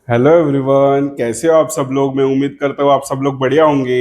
Hello everyone, कैसे हो आप सब लोग। मैं उम्मीद करता हूँ आप सब लोग बढ़िया होंगे।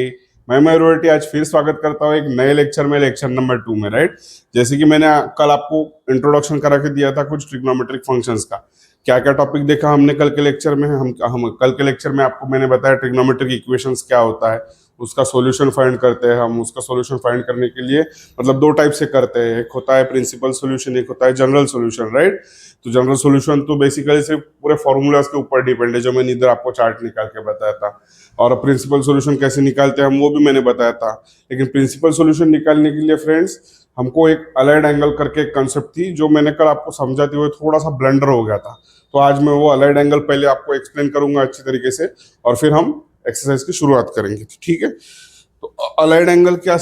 मैं मयूर आज फिर स्वागत करता हूँ एक नए लेक्चर में, लेक्चर नंबर 2 में, राइट। जैसे कि मैंने कल आपको इंट्रोडक्शन करा के दिया था कुछ ट्रिग्नोमेट्रिक फंक्शंस का। क्या क्या टॉपिक देखा हमने कल के लेक्चर में। हम कल के लेक्चर में आपको मैंने बताया ट्रिग्नोमेट्रिक इक्वेशंस क्या होता है, उसका सॉल्यूशन फाइंड करते हैं हम। उसका सॉल्यूशन फाइंड करने के लिए मतलब दो टाइप से करते हैं, एक होता है प्रिंसिपल सॉल्यूशन, एक होता है जनरल सॉल्यूशन, राइट। तो जनरल सॉल्यूशन तो बेसिकली सिर्फ पूरे फॉर्मूलाज के ऊपर डिपेंड है, जो मैंने इधर आपको चार्ट निकाल के बताया था। और प्रिंसिपल सॉल्यूशन कैसे निकालते हैं हम, वो भी मैंने बताया था। लेकिन प्रिंसिपल सॉल्यूशन निकालने के लिए फ्रेंड्स, हमको एक अलाइड एंगल करके एक कंसेप्ट थी, जो मैंने कल आपको समझाते हुए थोड़ा सा ब्लंडर हो गया था। तो आज मैं वो अलाइड एंगल पहले आपको एक्सप्लेन करूंगा अच्छी तरीके से, और फिर हम एक्सरसाइज की शुरुआत करेंगे, ठीक है। तो अलाइड एंगल क्या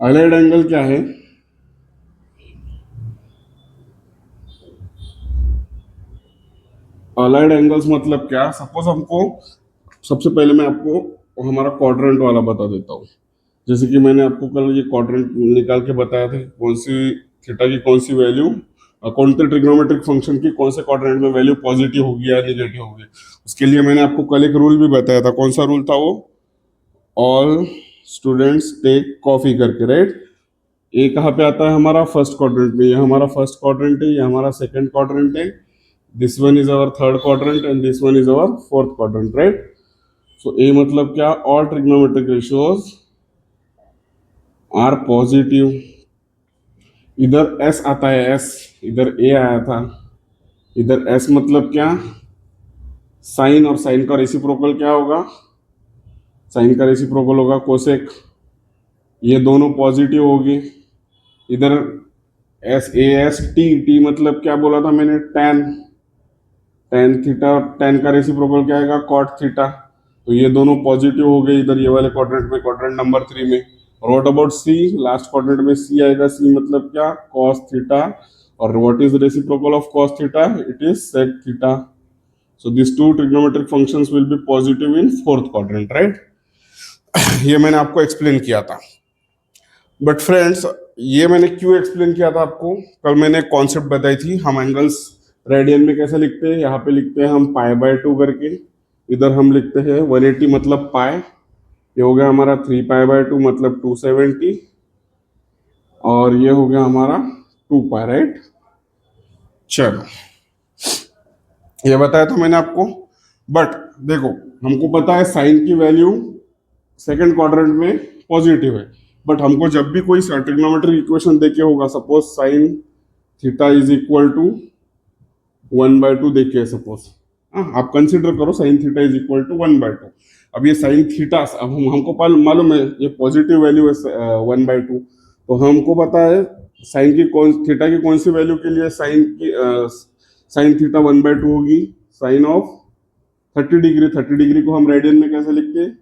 अलाइड एंगल क्या है। अलाइड एंगल्स मतलब क्या, सपोज हमको, सबसे पहले मैं आपको हमारा क्वाड्रेंट वाला बता देता हूँ। जैसे कि मैंने आपको कल ये क्वाड्रेंट निकाल के बताया था कि कौन सी थीटा की कौन सी वैल्यू, कौन से ट्रिग्नोमेट्रिक फंक्शन की कौन से क्वाड्रेंट में वैल्यू पॉजिटिव होगी या निगेटिव होगी। उसके लिए मैंने आपको कल एक रूल भी बताया था। कौन सा रूल था वो? ऑल स्टूडेंट्स टेक कॉफी करके, राइट। ये कहाँ पे आता है? हमारा फर्स्ट क्वाड्रेंट में। ये हमारा फर्स्ट क्वाड्रेंट है, ये हमारा सेकंड क्वाड्रेंट है, this one is our third quadrant and this one is our fourth quadrant, right. So A मतलब क्या? All trigonometric ratios are positive. इधर एस आता है, एस, इधर ए आया था। इधर एस मतलब क्या? साइन, और साइन का रेसिप्रोकल क्या होगा? साइन का रेसिप्रोकल होगा कोसेक। ये दोनों पॉजिटिव होगी। इधर S, A S T, T मतलब क्या बोला था मैंने? टेन। टेन थीटा, टेन का रेसिप्रोकल क्या आएगा? Cot theta. तो ये दोनों पॉजिटिव हो गए इधर ये वाले क्वाड्रेंट में, क्वाड्रेंट नंबर 3 में। और what about C? Last quadrant में सी आएगा। सी मतलब क्या? Cos theta. और what is reciprocal of cos theta? It is sec theta. So this two trigonometric functions will be positive in fourth quadrant, right. ये मैंने आपको explain किया था। बट फ्रेंड्स, ये मैंने क्यों एक्सप्लेन किया था आपको? कल मैंने कॉन्सेप्ट बताई थी, हम एंगल्स रेडियन में कैसे लिखते हैं। यहाँ पे लिखते हैं हम पाई बाय 2 करके। इधर हम लिखते हैं 180 मतलब पाई। ये हो गया हमारा 3 पाई बाय 2 मतलब 270। और ये हो गया हमारा 2 पाई, राइट। चलो, ये बताया था मैंने आपको। बट देखो, हमको पता है साइन की वैल्यू सेकंड क्वाड्रेंट में पॉजिटिव है। बट हमको जब भी कोई ट्रिग्नोमेट्रिक इक्वेशन देके होगा, suppose sine theta is equal to 1/2 देखे, सपोज। आप कंसिडर करो sine theta is equal to 1/2। अब ये साइन थीटा, अब हमको मालूम है ये पॉजिटिव वैल्यू है 1/2। तो हमको पता है साइन की कौन, थीटा की कौन सी वैल्यू के लिए साइन थीटा 1/2 होगी? Sign of 30 degree. 30 डिग्री को हम रेडियन में कैसे लिखते हैं?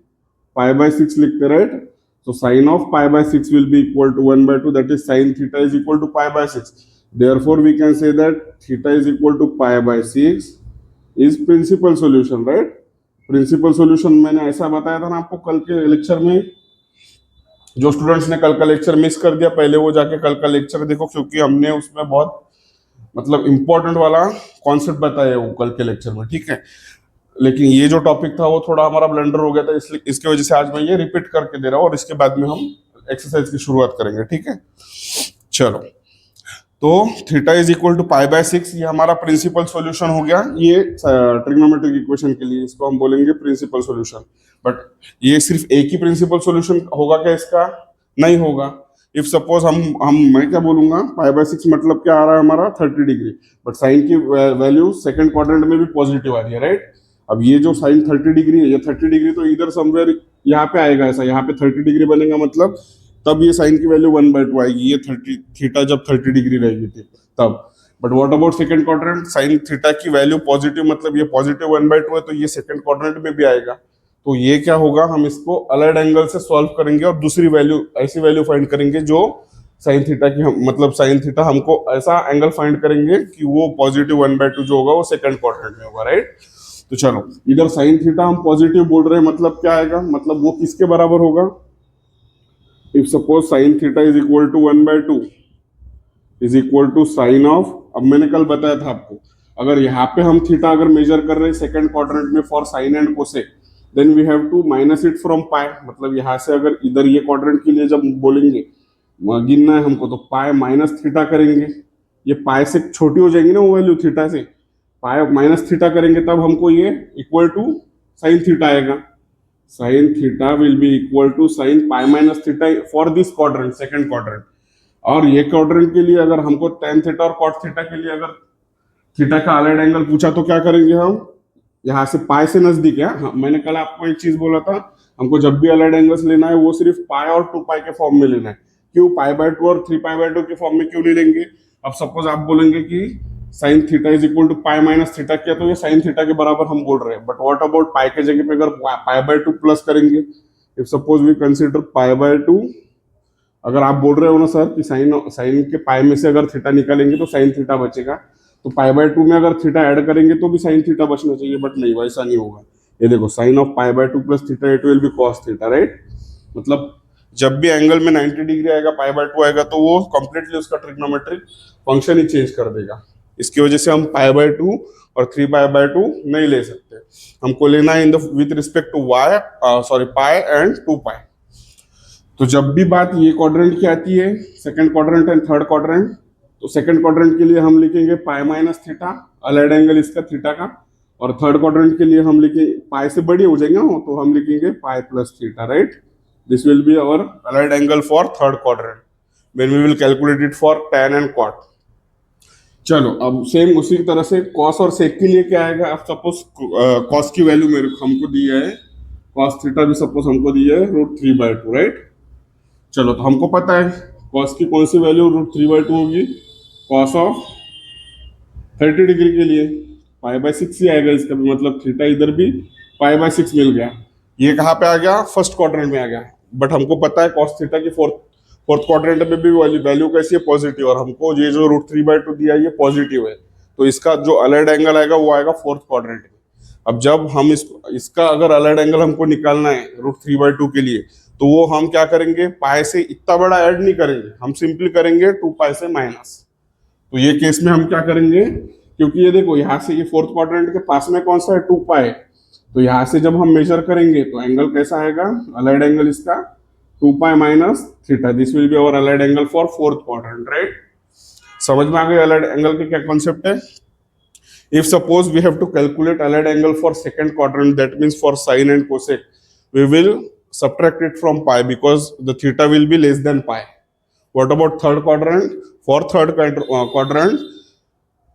पाई/6 लिखते, right. So sin of pi/6 will be equal to 1/2, that is sin theta is equal to pi/6. Therefore we can say that theta is equal to pi/6 is principal solution, right? Principal solution मैंने ऐसा बताया था ना आपको कल के lecture में। जो स्टूडेंट्स ने कल का लेक्चर मिस कर दिया, पहले वो जाके कल का लेक्चर देखो, क्योंकि हमने उसमें बहुत मतलब इंपॉर्टेंट वाला कॉन्सेप्ट बताया वो कल के लेक्चर में, ठीक है। लेकिन ये जो टॉपिक था वो थोड़ा हमारा ब्लंडर हो गया था, इसलिए इसकी वजह से आज मैं ये रिपीट करके दे रहा हूँ, और इसके बाद में हम एक्सरसाइज की शुरुआत करेंगे, ठीक है। चलो, तो थीटा इज इक्वल टू पाई/6, ये हमारा प्रिंसिपल सॉल्यूशन हो गया ये ट्रिग्नोमेट्रिक इक्वेशन के लिए। इसको हम बोलेंगे प्रिंसिपल सॉल्यूशन। बट ये सिर्फ एक ही प्रिंसिपल सॉल्यूशन होगा क्या इसका? नहीं होगा। इफ सपोज हम मैं क्या बोलूंगा, पाई/6 मतलब क्या आ रहा है हमारा? 30 डिग्री। बट साइन की वैल्यू सेकंड क्वाड्रेंट में भी पॉजिटिव आ रही है, राइट। अब ये जो साइन 30 डिग्री है, ये 30 डिग्री तो इधर समवेयर यहाँ पे आएगा, ऐसा यहाँ पे 30 डिग्री बनेगा, मतलब तब ये साइन की वैल्यू 1/2 आएगी। ये 30 थीटा जब 30 डिग्री रहेगी थी तब। But what about second quadrant? Sine theta की वैल्यू पॉजिटिव, मतलब ये पॉजिटिव 1/2 है, तो ये सेकंड क्वाड्रेंट में भी आएगा। तो ये क्या होगा, हम इसको अलाइड एंगल से सॉल्व करेंगे और दूसरी वैल्यू, ऐसी वैल्यू फाइंड करेंगे जो साइन थीटा की, हम मतलब साइन थीटा हमको ऐसा एंगल फाइंड करेंगे कि वो पॉजिटिव 1/2 जो होगा वो सेकंड क्वाड्रेंट में होगा, राइट। तो चलो, इधर साइन थीटा हम पॉजिटिव बोल रहे हैं, मतलब क्या आएगा? मतलब वो किसके बराबर होगा? If suppose sine theta is equal to 1/2 is equal to sine of, अब मैंने कल बताया था आपको, अगर यहाँ पे हम थीटा अगर मेजर कर रहे हैं सेकंड क्वाड्रेंट में for sine and cosec, then we have to minus it from pi. मतलब यहाँ से अगर इधर ये क्वाड्रेंट के लिए जब बोलेंगे गिनना है हमको, तो पाई माइनस थीटा करेंगे, ये पाई से छोटी हो जाएंगी ना वो वैल्यू थीटा से, पाई माइनस थीटा करेंगे तब हमको ये इक्वल टू साइन थीटा आएगा। Sine theta will be equal to sine pi minus theta for this quadrant, second quadrant. और ये क्वाड्रेंट के लिए अगर हमको टेन थीटा और कॉट थीटा के लिए अगर थीटा का अलाइड एंगल पूछा तो क्या करेंगे हम, यहाँ से पाई से नजदीक है। हाँ, मैंने कल आपको एक चीज बोला था, हमको जब भी अलाइड एंगल्स लेना है वो सिर्फ पाई और 2 पाई के फॉर्म में लेना है। क्यों पाई बाय 2 और 3 पाई बाय 2 के फॉर्म में क्यों नहीं लेंगे? अब सपोज आप बोलेंगे कि sine theta is equal to pi minus theta, किया तो ये साइन थीटा के बराबर हम बोल रहे हैं। बट व्हाट अबाउट पाई के जगह पे अगर पाई बाय 2 प्लस करेंगे, if suppose we consider pi by 2, अगर आप बोल रहे हो ना सर कि साइन साइन के पाई में से अगर थीटा निकालेंगे तो साइन थीटा बचेगा, तो पाई बाय 2 में अगर थीटा ऐड करेंगे तो भी साइन थीटा बचना चाहिए, बट नहीं, वैसा नहीं होगा। ये देखो sine of pi by 2 plus theta it will be cos theta, right. मतलब जब भी एंगल में 90 डिग्री आएगा, पाई बाय 2 आएगा, तो वो कंप्लीटली उसका ट्रिग्नोमेट्रिक फंक्शन ही चेंज कर देगा। इसकी वजह से हम पाई बाय 2 और 3 पाई बाय 2 नहीं ले सकते, हमको लेना है in the with respect to Y, sorry pi and 2 pi. तो जब भी बात ये क्वाड्रेंट की आती है, second quadrant and third quadrant, तो सेकंड क्वाड्रेंट के लिए हम लिखेंगे pi minus theta, allied angle इसका थीटा का। और थर्ड क्वाड्रेंट के लिए हम लिखेंगे, पाई से बड़ी हो जाएंगे ना, तो हम लिखेंगे pi plus theta, right. This will be our allied angle for third quadrant when we will calculate it for tan and cot। चलो अब सेम उसी तरह से कॉस और सेक के लिए क्या आएगा। अब सपोज कॉस की वैल्यू मेरे हमको दी है, कॉस थीटा भी सपोज हमको दी है √3/2, राइट। चलो तो हमको पता है कॉस की कौन सी वैल्यू √3/2 होगी, कॉस ऑफ 30 डिग्री के लिए पाई बाय 6 ही आएगा इसका भी, मतलब थीटा इधर भी पाई बाय 6 मिल गया। ये कहाँ पे आ गया, फर्स्ट क्वाड्रेंट में आ गया। बट हमको पता है कॉस थीटा की फोर्थ क्वाड्रेंट में भी वैल्यू कैसी है, पॉजिटिव, और हमको ये जो √3/2 दिया है ये पॉजिटिव है, तो इसका जो अलाइड एंगल आएगा वो आएगा फोर्थ क्वाड्रेंट में। अब जब हम इसका अगर अलाइड एंगल हमको निकालना है √3/2 के लिए, तो वो हम क्या करेंगे, पाई से इतना बड़ा ऐड नहीं करेंगे, हम सिंपली करेंगे 2 पाई से माइनस। तो ये केस में हम क्या करेंगे, क्योंकि ये देखो यहाँ से ये फोर्थ क्वाड्रेंट के पास में कौन सा है, 2 पाई, तो यहाँ से जब हम मेजर करेंगे तो एंगल कैसा आएगा, अलाइड एंगल इसका 2 pi minus theta. This will be our allied angle for fourth quadrant, right. समझ में आ गया अलाइड एंगल के क्या कॉन्सेप्ट है। If suppose we have to calculate allied angle for second quadrant, that means for sine and cosec, we will subtract it from pi because the theta will be less than pi. What about third quadrant? For third quadrant,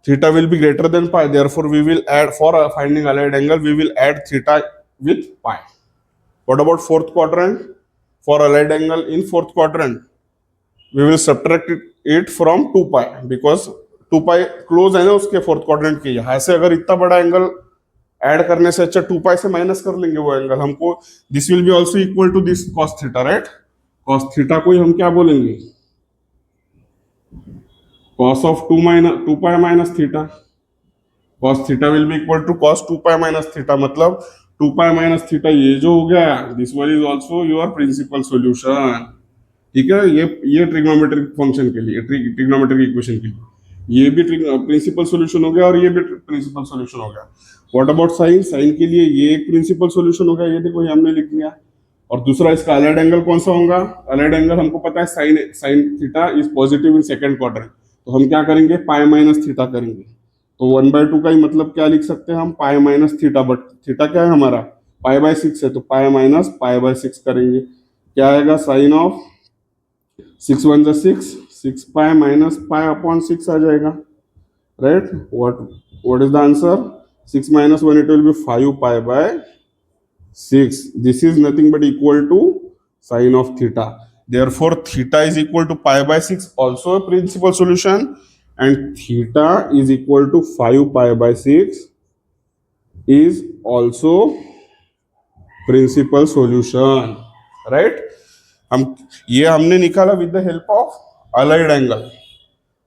theta will be greater than pi. Therefore, we will add, for finding allied angle, we will add theta with pi. What about fourth quadrant? For allied angle in fourth quadrant, we will subtract it from 2 pi because 2 pi close है ना उसके fourth quadrant के। यहाँ से अगर इतना बड़ा angle add करने से अच्छा 2 पाई से माइनस कर लेंगे वो एंगल हमको। This will be also equal to this cos theta, right. Cos theta को ही हम क्या बोलेंगे, cos of 2 pi minus theta. Cos theta will be equal to cos 2 pi minus theta, मतलब 2 पाई माइनस थीटा ये जो हो गया, this one is also your principal solution, ठीक है। ये ट्रिग्नोमेट्रिक फंक्शन के लिए, ट्रिग्नोमेट्रिक इक्वेशन के लिए ये भी प्रिंसिपल सोल्यूशन हो गया और ये भी प्रिंसिपल सोल्यूशन हो गया। व्हाट अबाउट साइन, साइन के लिए ये एक प्रिंसिपल सोल्यूशन हो गया, ये देखो ये हमने लिख लिया। और दूसरा इसका अलाइड एंगल कौन सा होगा, अलाइड एंगल हमको पता है sign theta is positive in second quadrant, तो हम क्या करेंगे, पाई माइनस थीटा करेंगे। तो 1/2 का ही मतलब क्या लिख सकते हैं हम, पाई माइनस थीटा, बट थीटा क्या है हमारा पाई बाय 6 है, तो पाई माइनस पाई बाय 6 करेंगे। क्या आएगा, sine of 6 1 6, 6 pi minus pi upon 6 आ जाएगा, right. What is the answer, 6 minus 1 it will be 5 pi by 6. This is nothing but equal to sine of theta. Therefore, theta is equal to pi by 6, also a principal solution, and theta is equal to 5 pi by 6 is also principal solution, right? हमने निकाला with the help of allied angle.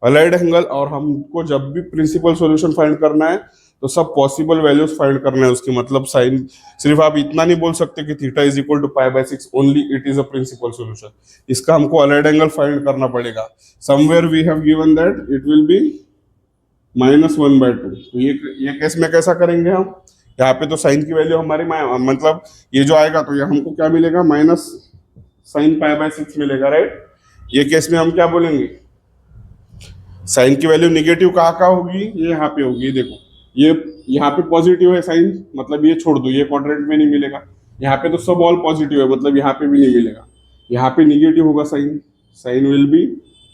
Allied angle, और हमको जब भी principal solution find करना है तो सब पॉसिबल वैल्यूज फाइंड करना है उसकी। मतलब साइन, सिर्फ आप इतना नहीं बोल सकते कि theta is equal to pi by 6 only, it is a principal solution. इसका हमको अलाइड एंगल फाइंड करना पड़ेगा। Somewhere we have given that it will be -1/2। तो ये केस में कैसा करेंगे हम, यहाँ पे तो साइन की वैल्यू हमारी मतलब ये जो आएगा तो ये हमको क्या मिलेगा, माइनस साइन पाई/6 मिलेगा, राइट। ये केस में हम क्या बोलेंगे, साइन की वैल्यू निगेटिव कहाँ कहाँ होगी, ये यहाँ पे होगी, देखो ये यहाँ पे पॉजिटिव है साइन, मतलब ये छोड़ दो, ये क्वाड्रेंट में नहीं मिलेगा। यहाँ पे तो सब ऑल पॉजिटिव है, मतलब यहाँ पे भी नहीं मिलेगा। यहाँ पे निगेटिव होगा sine, sine will be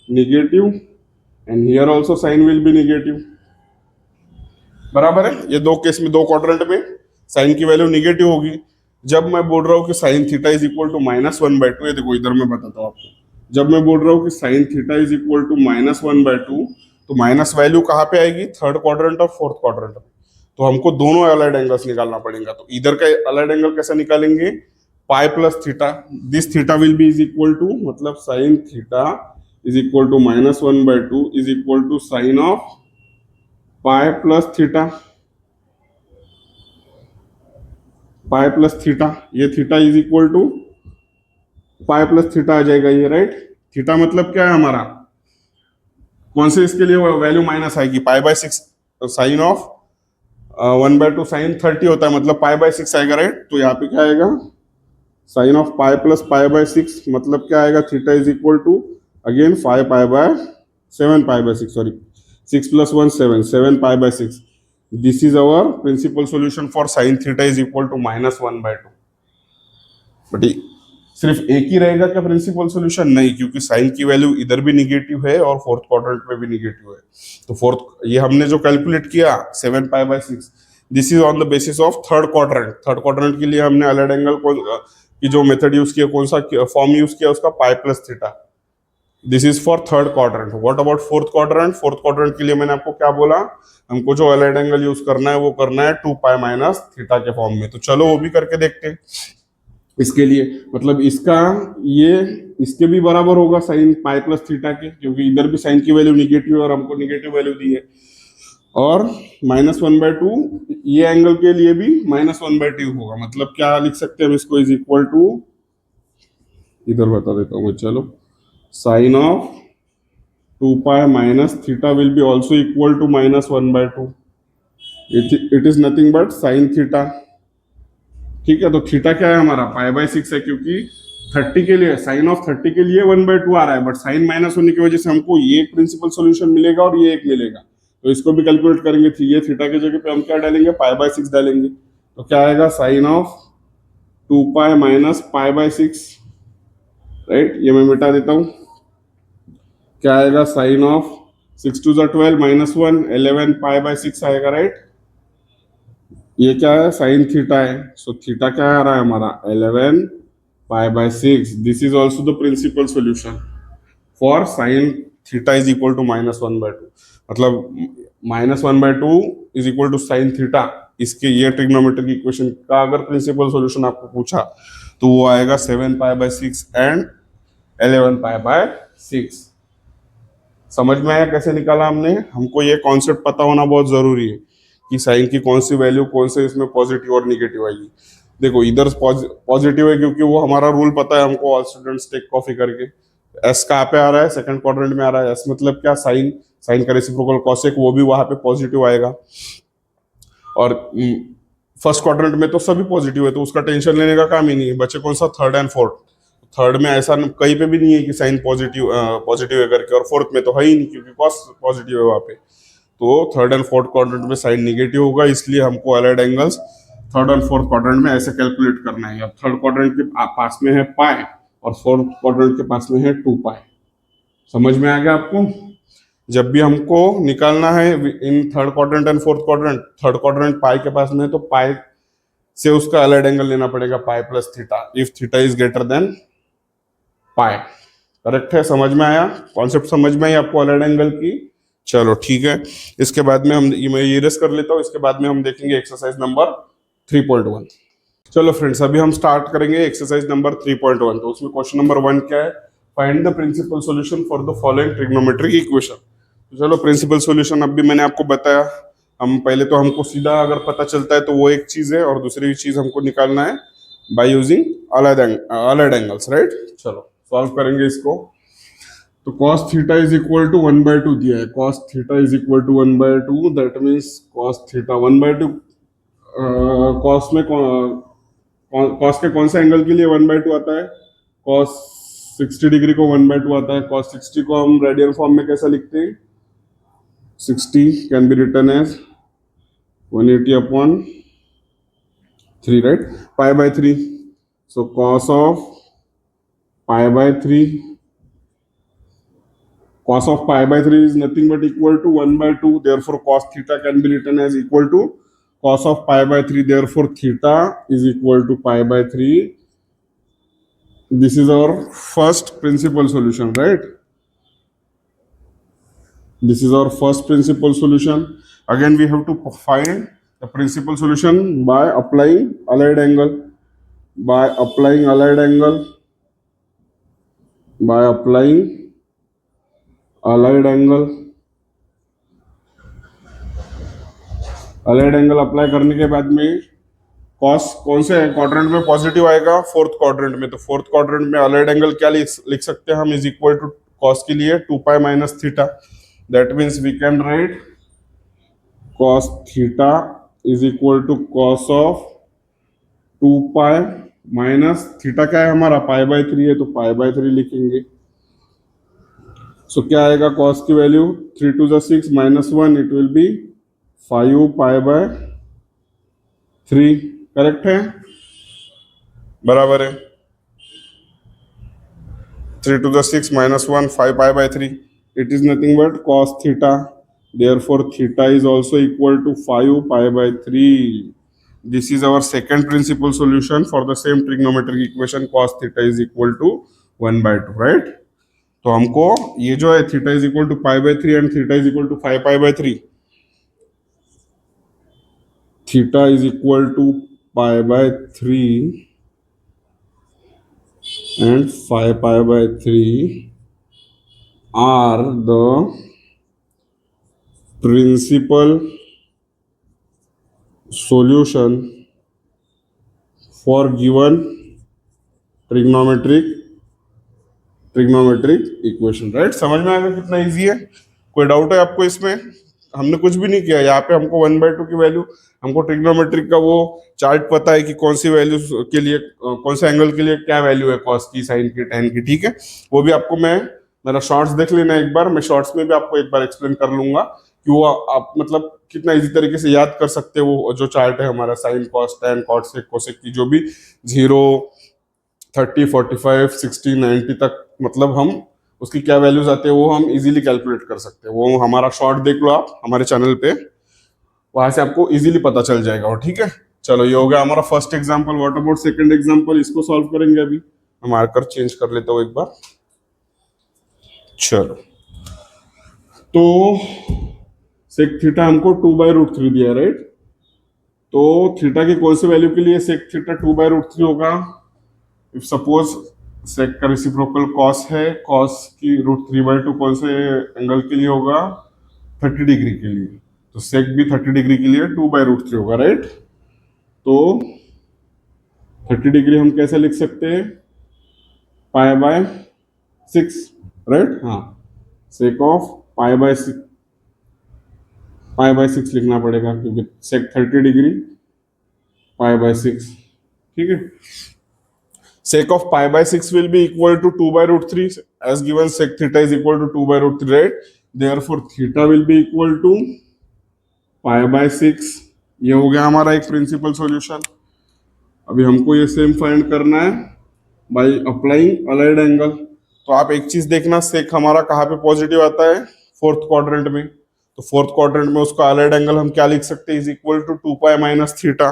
negative, and here also sine will be negative, बराबर है। ये दो केस में, दो क्वाड्रेंट में साइन की वैल्यू निगेटिव होगी। जब मैं बोल रहा हूँ कि sine theta is equal to -1/2, ये देखो इधर मैं बताता हूँ आपको, जब मैं बोल रहा हूँ कि sine theta is equal to -1/2, तो माइनस वैल्यू कहाँ पे आएगी, थर्ड क्वाड्रेंट और फोर्थ क्वाड्रेंट में। तो हमको दोनों अलाइड एंगल्स निकालना पड़ेगा। तो इधर का अलाइड एंगल कैसे निकालेंगे, pi plus theta, this theta will be is equal to, मतलब sine theta is equal to -1/2 is equal to sine of pi plus theta, pi plus theta, ये theta is equal to pi plus theta आ जाएगा ये, right. Theta मतलब क्या है हमारा, कौन से इसके लिए वैल्यू माइनस आएगी, पाई/6, साइन ऑफ 1/2 साइन 30 होता है, मतलब पाई/6 आएगा, राइट। तो यहाँ पे क्या आएगा, साइन ऑफ पाई प्लस पाई/6, मतलब क्या आएगा, theta is equal to again 5 पाई/6, सॉरी 6 + 1 7 पाई/6। This is our principal solution for sine theta is equal to -1/2। But सिर्फ एक ही रहेगा क्या प्रिंसिपल सॉल्यूशन, नहीं, क्योंकि साइन की वैल्यू इधर भी निगेटिव है और फोर्थ क्वाड्रेंट में भी निगेटिव है। तो फोर्थ, ये हमने जो कैलकुलेट किया 7 पाई/6, this is on the basis of third quadrant. Third quadrant के लिए हमने अलाइड एंगल की जो मेथड यूज किया, कौन सा फॉर्म यूज किया उसका, पाई plus theta. This is for third quadrant. What about fourth quadrant, fourth quadrant के लिए मैंने आपको क्या बोला, हमको जो अलाइड एंगल यूज करना है वो करना है 2 पाई माइनस थीटा के फॉर्म में। तो चलो वो भी करके देखते हैं। इसके लिए मतलब इसका, ये इसके भी बराबर होगा साइन पाई प्लस थीटा के, क्योंकि इधर भी साइन की वैल्यू निगेटिव है और हमको निगेटिव वैल्यू दी है। और -1/2 ये एंगल के लिए भी -1/2 होगा। मतलब क्या लिख सकते हैं हम इसको, इज इक्वल टू, इधर बता देता हूँ मैं, चलो, sine of 2 pi minus theta will be also equal to -1/2। It is nothing but sine theta, ठीक है। तो थीटा क्या है हमारा, पाई/6 है, क्योंकि 30 के लिए, साइन ऑफ 30 के लिए 1/2 आ रहा है, बट साइन माइनस होने की वजह से हमको ये एक प्रिंसिपल सॉल्यूशन मिलेगा और ये एक मिलेगा। तो इसको भी कैलकुलेट करेंगे, ये थीटा की जगह पे हम क्या डालेंगे, पाई/6 डालेंगे। तो क्या आएगा, साइन ऑफ 2 पाई माइनस पाई/6, राइट। ये मैं मिटा देता हूँ। क्या आएगा, साइन ऑफ 6 × 2 = 12 -1 11 पाई/6 आएगा, राइट। ये क्या है, साइन थीटा है। सो थीटा क्या आ रहा है हमारा, 11 पाई/6। This is also the principal solution for sine theta is equal to -1/2। मतलब -1/2 is equal to sine theta. इसके ये ट्रिग्नोमेट्रिक इक्वेशन का अगर प्रिंसिपल सोल्यूशन आपको पूछा तो वो आएगा 7 पाई/6 एंड 11 पाई/6। समझ में आया कैसे निकाला हमने। हमको ये कॉन्सेप्ट पता होना बहुत जरूरी है कि साइन की कौन सी वैल्यू, कौन से इसमें पॉजिटिव और निगेटिव आएगी। देखो इधर पॉजिटिव है क्योंकि वो हमारा रूल पता है हमको, ऑल स्टूडेंट्स टेक कॉपी करके। एस कहाँ पे आ रहा है, सेकंड क्वाड्रेंट में आ रहा है। एस मतलब क्या, साइन, साइन का रेसिप्रोकल कॉसेक, वो भी वहां पे पॉजिटिव आएगा। और फर्स्ट क्वाड्रेंट में तो सभी पॉजिटिव है, तो उसका टेंशन लेने का काम ही नहीं है। बचे कौन सा, थर्ड एंड फोर्थ। थर्ड में ऐसा कहीं पे भी नहीं है कि साइन पॉजिटिव है करके, और फोर्थ में तो है ही नहीं क्योंकि कॉस पॉजिटिव है वहां पे। तो थर्ड एंड फोर्थ क्वाड्रेंट में साइन निगेटिव होगा, इसलिए हमको allied angles third and fourth quadrant में ऐसे कैलकुलेट करना है। अब थर्ड क्वाड्रेंट के पास में है पाई और फोर्थ क्वाड्रेंट के पास में है 2 पाई। समझ में आ गया आपको। जब भी हमको निकालना है in third quadrant and fourth quadrant, third quadrant pi के पास में है तो पाई से उसका अलाइड एंगल लेना पड़ेगा, पाई plus theta, if theta is greater than pi. Correct है, समझ में आया कॉन्सेप्ट, समझ में आई आपको अलाइड एंगल की। चलो ठीक है, इसके बाद में हम मैं ये रेस कर लेता हूँ। इसके बाद में हम देखेंगे एक्सरसाइज नंबर 3.1। चलो फ्रेंड्स, अभी हम स्टार्ट करेंगे एक्सरसाइज नंबर 3.1। तो उसमें क्वेश्चन नंबर 1 क्या है, find the principal solution for the following trigonometric equation. तो चलो प्रिंसिपल सॉल्यूशन अब भी मैंने आपको बताया। हम पहले तो हमको सीधा अगर पता चलता है तो वो एक चीज है, और दूसरी चीज हमको निकालना है by using allied angles, right. चलो सॉल्व करेंगे इसको। तो cos theta is equal to 1/2 दिया है, cos theta is equal to 1/2, that means cos theta 1/2, cos में cos के कौन सा एंगल के लिए 1/2 आता है? cos 60 डिग्री को 1/2 आता है। cos 60 को हम रेडियन फॉर्म में कैसा लिखते हैं? 60 can be written as 180 upon 3, right? Pi by 3, so cos of pi by 3, cos of pi by 3 is nothing but equal to 1/2, therefore cos theta can be written as equal to cos of pi by 3, therefore theta is equal to pi by 3. This is our first principal solution, right? This is our first principal solution. Again we have to find the principal solution by applying allied angle, by applying allied angle, by applying allied angle. Allied angle apply करने के बाद में cos कौन से quadrant में positive आएगा? Fourth quadrant में। तो फोर्थ क्वाड्रेंट में अलाइड एंगल क्या लिख सकते हैं हम? इज इक्वल टू कॉस के लिए 2π minus theta, that means we can write cos theta is equal to cos of 2π minus theta क्या है हमारा? पाई बाय 3 है, तो पाई बाय 3 लिखेंगे। सो क्या आएगा कॉस की value? 3 to the 6 minus 1, it will be 5π/3, correct है? बराबर है 3 to the 6 minus 1, 5π/3, it is nothing but cos theta, therefore theta is also equal to 5π/3. This is our second principal solution for the same trigonometric equation cos theta is equal to 1/2, right? तो हमको ये जो है theta is equal to π/3 and theta is equal to 5π/3, theta is equal to π/3 and 5π/3 are the principal solution for given trigonometric equation, right? समझ में आएगा कितना easy है? कोई डाउट है आपको इसमें? हमने कुछ भी नहीं किया, यहाँ पे हमको 1/2 की वैल्यू, हमको ट्रिग्नोमेट्रिक का वो चार्ट पता है कि कौन सी वैल्यू के लिए कौन से एंगल के लिए क्या वैल्यू है, कॉस की, साइन की, टेन की, ठीक है? वो भी आपको मैं मेरा शॉर्ट्स देख लेना एक बार, मैं शॉर्ट्स में भी आपको एक बार एक्सप्लेन कर लूंगा कि वो आप मतलब कितना इजी तरीके से याद कर सकते हो वो जो चार्ट है हमारा साइन, कॉस, टेन, कॉट, सेक, कोसेक की, जो भी 0, 30, 45, 60, 90 तक मतलब हम उसकी क्या वैल्यूज आते हैं वो हम इजीली कैलकुलेट कर सकते हैं। वो हमारा शॉर्ट देख लो आप हमारे चैनल पे, वहां से आपको इजीली पता चल जाएगा वो, ठीक है? चलो ये हो गया हमारा first example. What about second example? इसको सॉल्व करेंगे अभी। मैं मार्कर चेंज कर लेता हूँ एक बार। चलो तो सेक थीटा हमको 2/√3 दिया, राइट? तो थीटा की कौन सी वैल्यू के लिए सेक थीटा 2/√3 होगा? इफ सपोज सेक का रेसिप्रोकल कॉस है, कॉस की √3/2 कौन से एंगल के लिए होगा? 30 डिग्री के लिए। तो सेक भी 30 डिग्री के लिए 2/√3 होगा, राइट? तो 30 डिग्री हम कैसे लिख सकते हैं? π/6, राइट? हाँ, सेक ऑफ π/6 लिखना पड़ेगा क्योंकि सेक 30 डिग्री π/6, ठीक है? Sec of π/6 will be equal to 2/√3 as given sec theta is equal to 2/√3, right? Therefore theta will be equal to π/6. ये हो गया हमारा एक प्रिंसिपल सॉल्यूशन। अभी हमको ये सेम फाइंड करना है बाय अप्लाइंग अलाइड एंगल। तो आप एक चीज देखना, सेक हमारा कहाँ पे पॉजिटिव आता है? फोर्थ क्वाड्रेंट में। तो फोर्थ क्वाड्रेंट में उसका अलाइड एंगल हम क्या लिख सकते हैं? Is equal to 2π minus theta.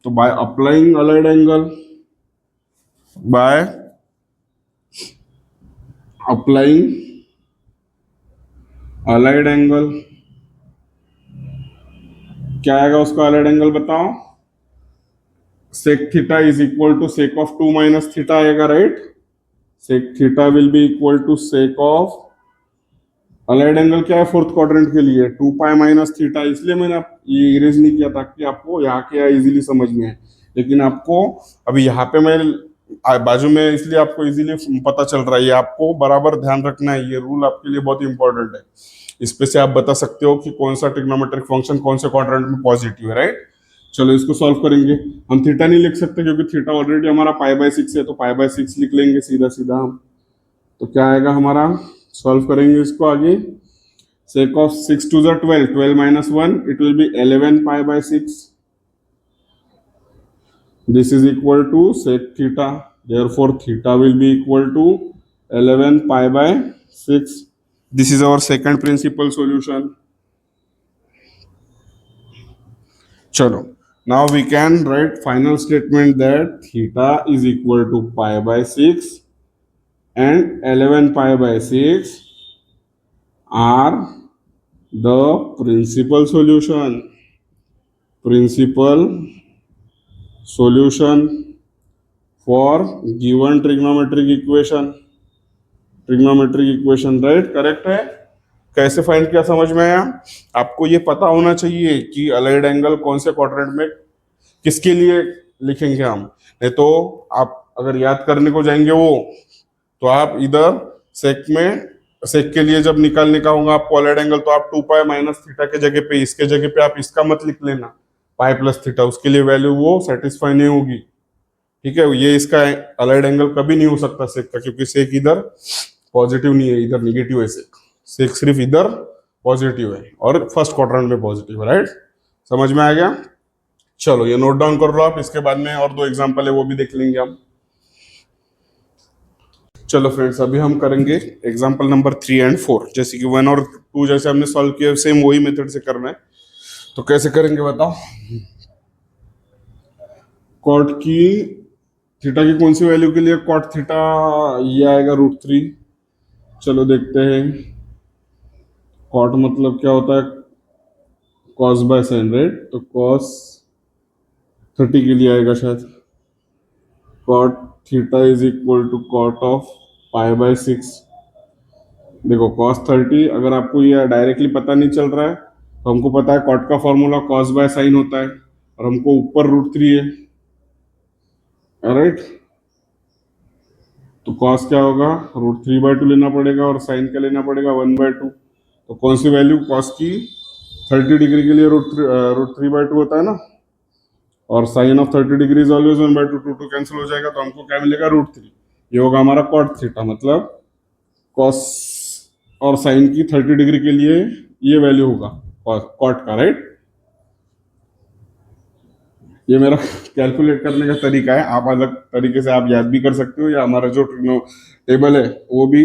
तो by applying allied angle, by applying allied angle, क्या आएगा उसका allied एंगल बताओ? sec theta is equal to sec of 2 minus theta आएगा, right? sec theta will be equal to sec of allied angle क्या है fourth quadrant के लिए? 2π minus theta. इसलिए मैंने ये इरेज नहीं किया ताकि आपको यहाँ के इजीली समझ में आए, लेकिन आपको अभी यहाँ पे मैं बाजू में, इसलिए आपको इजीली पता चल रहा है। ये आपको बराबर ध्यान रखना है, ये रूल आपके लिए बहुत इंपॉर्टेंट है। इस पे से आप बता सकते हो कि कौन सा ट्रिग्नोमेट्रिक फंक्शन कौन से क्वाड्रेंट में पॉजिटिव है, राइट। चलो इसको सॉल्व करेंगे। हम थीटा नहीं लिख सकते क्योंकि थीटा ऑलरेडी हमारा π/6 है, तो π/6 लिख लेंगे सीधा सीधा हम। तो क्या आएगा हमारा, सॉल्व करेंगे इसको आगे। sec of 6 to the 12, 12 minus 1, it will be 11 π/6. This is equal to sec theta. Therefore, theta will be equal to 11 π/6. This is our second principal solution. Chalo. Now we can write final statement that theta is equal to π/6 and 11 π/6 are the principal solution for given trigonometric equation, right, correct है। कैसे find किया समझ में आया। आपको ये पता होना चाहिए कि अलाइड एंगल कौन से क्वाड्रेंट में किसके लिए लिखेंगे हम, नहीं तो आप अगर याद करने को जाएंगे वो, तो आप इधर सेक के लिए जब निकालने का होगा आपको अलाइड एंगल, तो आप 2π माइनस थीटा के जगह पे, इसके जगह पे आप इसका मत लिख लेना पाई प्लस थीटा, उसके लिए वैल्यू वो सेटिस्फाई नहीं होगी। ठीक है, ये इसका अलाइड एंगल कभी नहीं हो सकता सेक का, क्योंकि सेक इधर पॉजिटिव नहीं है, इधर निगेटिव है सेक सिर्फ इधर पॉजिटिव है और फर्स्ट क्वाड्रेंट में पॉजिटिव है, राइट। समझ में आ गया। चलो ये नोट डाउन कर लो आप, इसके बाद में और 2 एग्जांपल है वो भी देख लेंगे हम। चलो फ्रेंड्स, अभी हम करेंगे एग्जांपल नंबर 3 और 4। जैसे कि 1 और 2 जैसे हमने सॉल्व किया सेम वही मेथड से करना है। तो कैसे करेंगे बताओ। कॉट की थीटा की कौन सी वैल्यू के लिए कॉट थीटा ये आएगा √3। चलो देखते हैं। कॉट मतलब क्या होता है, कॉस बाय साइन, राइट। तो कॉस 30 के लिए आएगा शायद। Cot theta is equal to cot of π/6। देखो कॉस 30, अगर आपको ये डायरेक्टली पता नहीं चल रहा है तो हमको पता है कॉट का फॉर्मूला कॉस बाय साइन होता है, और हमको ऊपर √3 है, राइट। तो कॉस क्या होगा, √3/2 लेना पड़ेगा और साइन का लेना पड़ेगा 1/2। तो कौन सी वैल्यू कॉस की 30 डिग्री के लिए √3/2 होता है ना, और sine of 30 degree is always 1/2, 2 cancel हो जाएगा, तो हमको क्या मिलेगा √3। ये होगा हमारा कॉट थीटा, मतलब कॉस और साइन की 30 डिग्री के लिए ये वैल्यू होगा कॉट का, राइट। ये मेरा कैलकुलेट करने का तरीका है, आप अलग तरीके से आप याद भी कर सकते हो, या हमारा जो टेबल है वो भी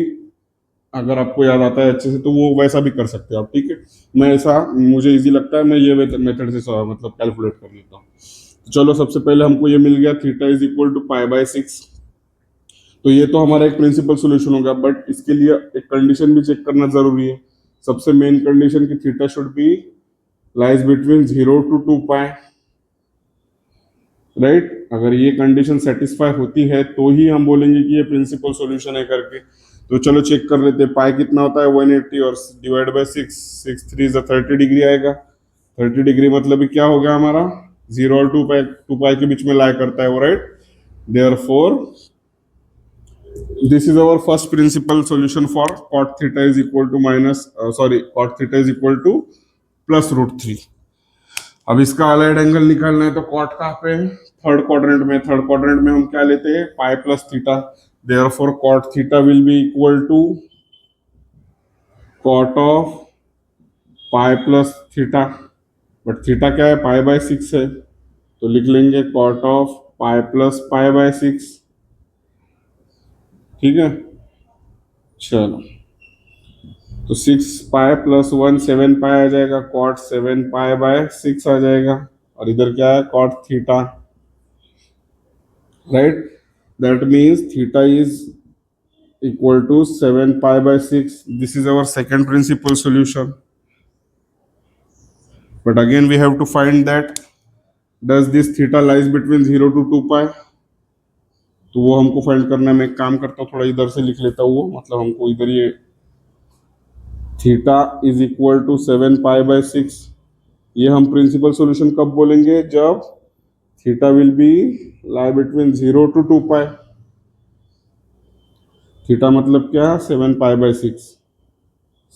अगर आपको याद आता है अच्छे से तो वो वैसा भी कर सकते हो आप। ठीक है, मैं ऐसा मुझे इजी लगता है, मैं ये मेथड से मतलब कैलकुलेट कर लेता हूँ। चलो सबसे पहले हमको ये मिल गया थीटा इज इक्वल टू π/6। तो ये तो हमारा एक प्रिंसिपल सोल्यूशन होगा, बट इसके लिए एक कंडीशन भी चेक करना जरूरी है। सबसे मेन कंडीशन की theta should be lies between 0 to 2π, right. अगर ये कंडीशन सेटिस्फाई होती है तो ही हम बोलेंगे कि ये प्रिंसिपल सॉल्यूशन है करके। तो चलो चेक कर लेते हैं। पाई कितना होता है 180, और डिवाइड बाय 6, 6 3 30 डिग्री आएगा। 30 डिग्री मतलब क्या हो गया हमारा, 0 और 2π के बीच में लाई करता है वो, right. Therefore this is our first principal solution for cot theta is equal to cot theta is equal to plus √3। अब इसका अलाइड एंगल निकालना है, तो कॉट कहाँ पे है, थर्ड क्वाड्रेंट में। थर्ड क्वाड्रेंट में हम क्या लेते हैं, pi plus theta. Therefore cot theta will be equal to cot of pi plus theta, but theta क्या है, π/6 है, तो लिख लेंगे कॉट ऑफ पाई प्लस π/6। ठीक है, चलो तो 6π + 1 7π आ जाएगा, कॉट 7π/6 आ जाएगा, और इधर क्या है cot theta, right. That means theta is equal to 7π/6। This is our second principal solution, but again we have to find that does this theta lies between 0 to 2π। तो वो हमको फाइंड करना है। मैं एक काम करता हूँ, थोड़ा इधर से लिख लेता हूँ, वो मतलब हमको इधर ये थीटा इज इक्वल टू 7π/6, ये हम प्रिंसिपल सॉल्यूशन कब बोलेंगे, जब theta will be lie between 0 to 2π। Theta मतलब क्या, 7 पाई/6,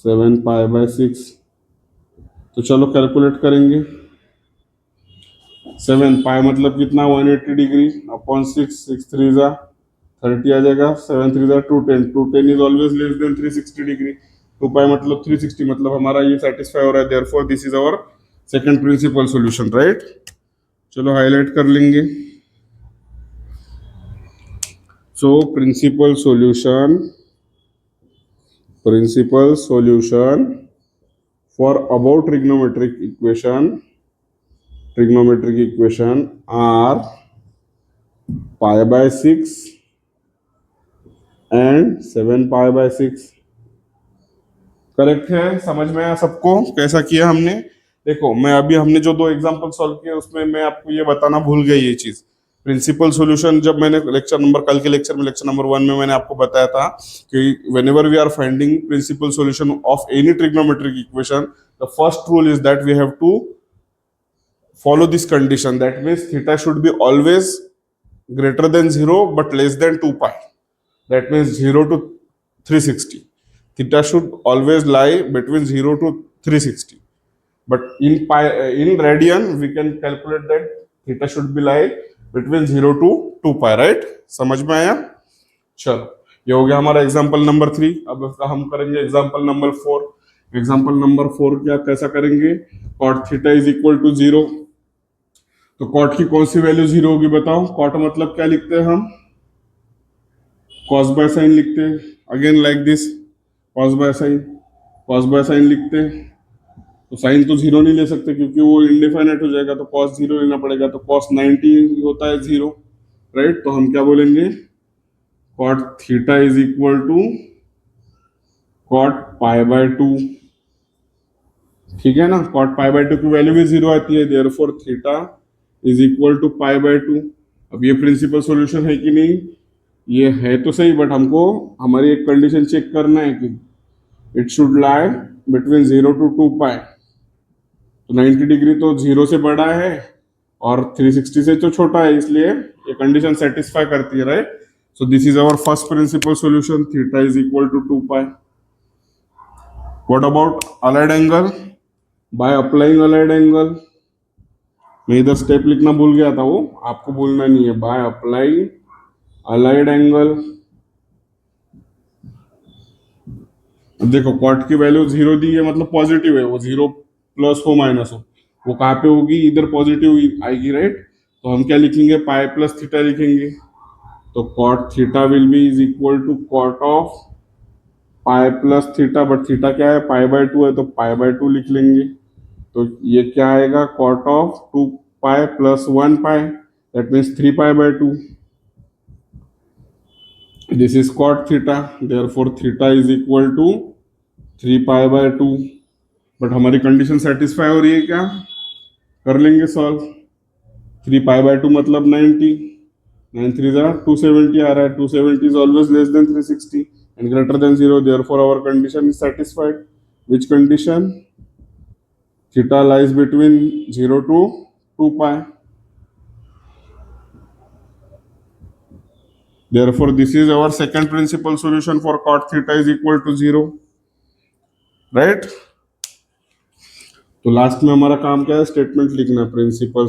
7 पाई/6। तो चलो कैलकुलेट करेंगे। 7 पाई मतलब कितना, 180 डिग्री अपॉन 6 6 3 जा 30 आ जाएगा, 7 3 जा 210, 210 is always less than 360 degree. 2 pi मतलब 360, मतलब हमारा ये सेटिस्फाई हो रहा है, therefore this is our second principal solution, right. चलो हाईलाइट कर लेंगे। So principal solution for about trigonometric equation are pi/6 and 7 पाई/6। करेक्ट है, समझ में आया सबको कैसा किया हमने। देखो मैं अभी हमने जो दो एग्जांपल सॉल्व किए उसमें मैं आपको ये बताना भूल गई ये चीज। प्रिंसिपल सॉल्यूशन जब मैंने कल के लेक्चर नंबर 1 में मैंने आपको बताया था कि whenever we are finding principal solution of any trigonometric equation, the first rule is that we have to follow this condition. That means theta should be always greater than 0 but less than 2 pi. That means 0 to 360. Theta should always lie between 0 to 360. But in radian we can calculate that theta should be lie between 0 to 2 pi, right? समझ में आया। चलो ये हो गया हमारा example number 3। अब हम करेंगे एग्जाम्पल नंबर 4। एग्जाम्पल नंबर 4 क्या कैसा करेंगे, cot theta is equal to 0। तो कॉट की कौन सी वैल्यू 0 होगी बताओ। कॉट मतलब क्या लिखते हैं हम, कॉस बाय साइन लिखते हैं। Again like this, cos by sign लिखते हैं। तो साइन तो 0 नहीं ले सकते क्योंकि वो इनडिफाइनाइट हो जाएगा, तो कॉस 0 लेना पड़ेगा। तो कॉस 90 होता है 0, राइट। तो हम क्या बोलेंगे, cot theta is equal to cot पाई/2। ठीक है ना, कॉट पाई/2 की वैल्यू भी 0 आती है, therefore theta is equal to पाई/2। अब ये प्रिंसिपल सॉल्यूशन है कि नहीं, ये है तो सही, बट हमको हमारी एक कंडीशन चेक करना है कि it should lie between 0 to 2 pi. तो 90 डिग्री तो 0 से बड़ा है और 360 से तो छोटा है, इसलिए ये कंडीशन सेटिस्फाई करती है, right. So this is our first principal solution, theta is equal to 2 pi. What about allied angle, by applying allied angle. मैं इधर स्टेप लिखना भूल गया था, वो आपको भूलना नहीं है। बाय अप्लाइंग अलाइड एंगल, देखो कॉट की वैल्यू 0 दी है मतलब पॉजिटिव है, वो 0 प्लस हो माइनस हो, वो कहाँ पे होगी, इधर पॉजिटिव आएगी, राइट। तो हम क्या लिखेंगे, पाई प्लस थीटा लिखेंगे। तो cot theta will be is equal to cot of pi plus theta, but theta क्या है, पाई/2 है, तो पाई/2 लिख लेंगे। तो ये क्या आएगा, cot of 2 pi plus 1 pi, that means 3 पाई/2। This is cot theta, therefore theta is equal to 3 पाई/2। बट हमारी कंडीशन सेटिस्फाई हो रही है क्या, कर लेंगे सॉल्व। 3 पाई/2 मतलब 90, 9 3 जा 270 आ रहा है। 270 is always less than 360 and greater than 0, therefore our condition is satisfied. Which condition, theta lies between 0 to 2 pi. Therefore, this is our second principal solution for cot theta is equal to 0, right? तो last में हमारा काम क्या है, statement लिखना। Principal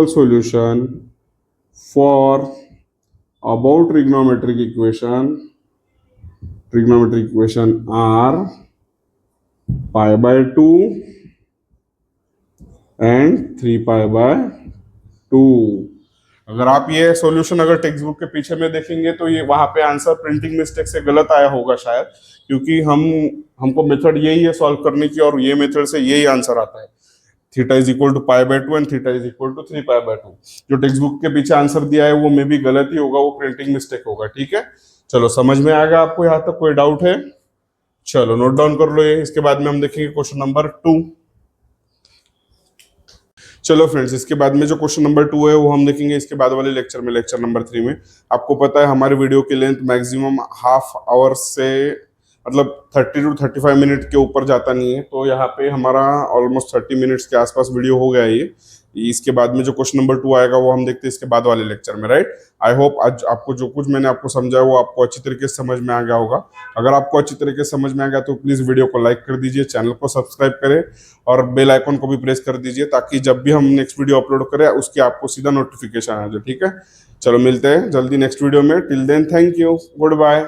solution for about trigonometric equation are पाई/2 and 3 पाई/2। अगर आप ये सॉल्यूशन अगर टेक्स्ट बुक के पीछे में देखेंगे तो ये वहां पे आंसर प्रिंटिंग मिस्टेक से गलत आया होगा शायद, क्योंकि हमको मेथड यही है सॉल्व करने की, और ये मेथड से यही आंसर आता है, थीटा इज इक्वल टू पाई/2 and theta is equal to 3 पाई/2। जो टेक्स्ट बुक के पीछे आंसर दिया है वो मे भी गलत ही होगा, वो प्रिंटिंग मिस्टेक होगा, ठीक है। चलो समझ में आ गया आपको, यहाँ तक कोई डाउट है, चलो नोट डाउन कर लो ये। इसके बाद में हम देखेंगे क्वेश्चन नंबर 2। चलो फ्रेंड्स, इसके बाद में जो क्वेश्चन नंबर 2 है वो हम देखेंगे इसके बाद वाले लेक्चर में, लेक्चर नंबर 3 में। आपको पता है हमारे वीडियो की लेंथ मैक्सिमम हाफ आवर से मतलब 30 to 35 मिनट के ऊपर जाता नहीं है, तो यहाँ पे हमारा ऑलमोस्ट 30 मिनट्स के आसपास वीडियो हो गया है ये। इसके बाद में जो क्वेश्चन नंबर 2 आएगा वो हम देखते हैं इसके बाद वाले लेक्चर में, राइट। आई होप आज आपको जो कुछ मैंने आपको समझाया वो आपको अच्छी तरीके से समझ में आ गया होगा। अगर आपको अच्छी तरीके से समझ में आ गया तो प्लीज वीडियो को लाइक कर दीजिए, चैनल को सब्सक्राइब करें और बेल आइकन को भी प्रेस कर दीजिए, ताकि जब भी हम नेक्स्ट वीडियो अपलोड करें उसकी आपको सीधा नोटिफिकेशन आ जाए, ठीक है। चलो मिलते हैं जल्दी नेक्स्ट वीडियो में, till then thank you, good bye.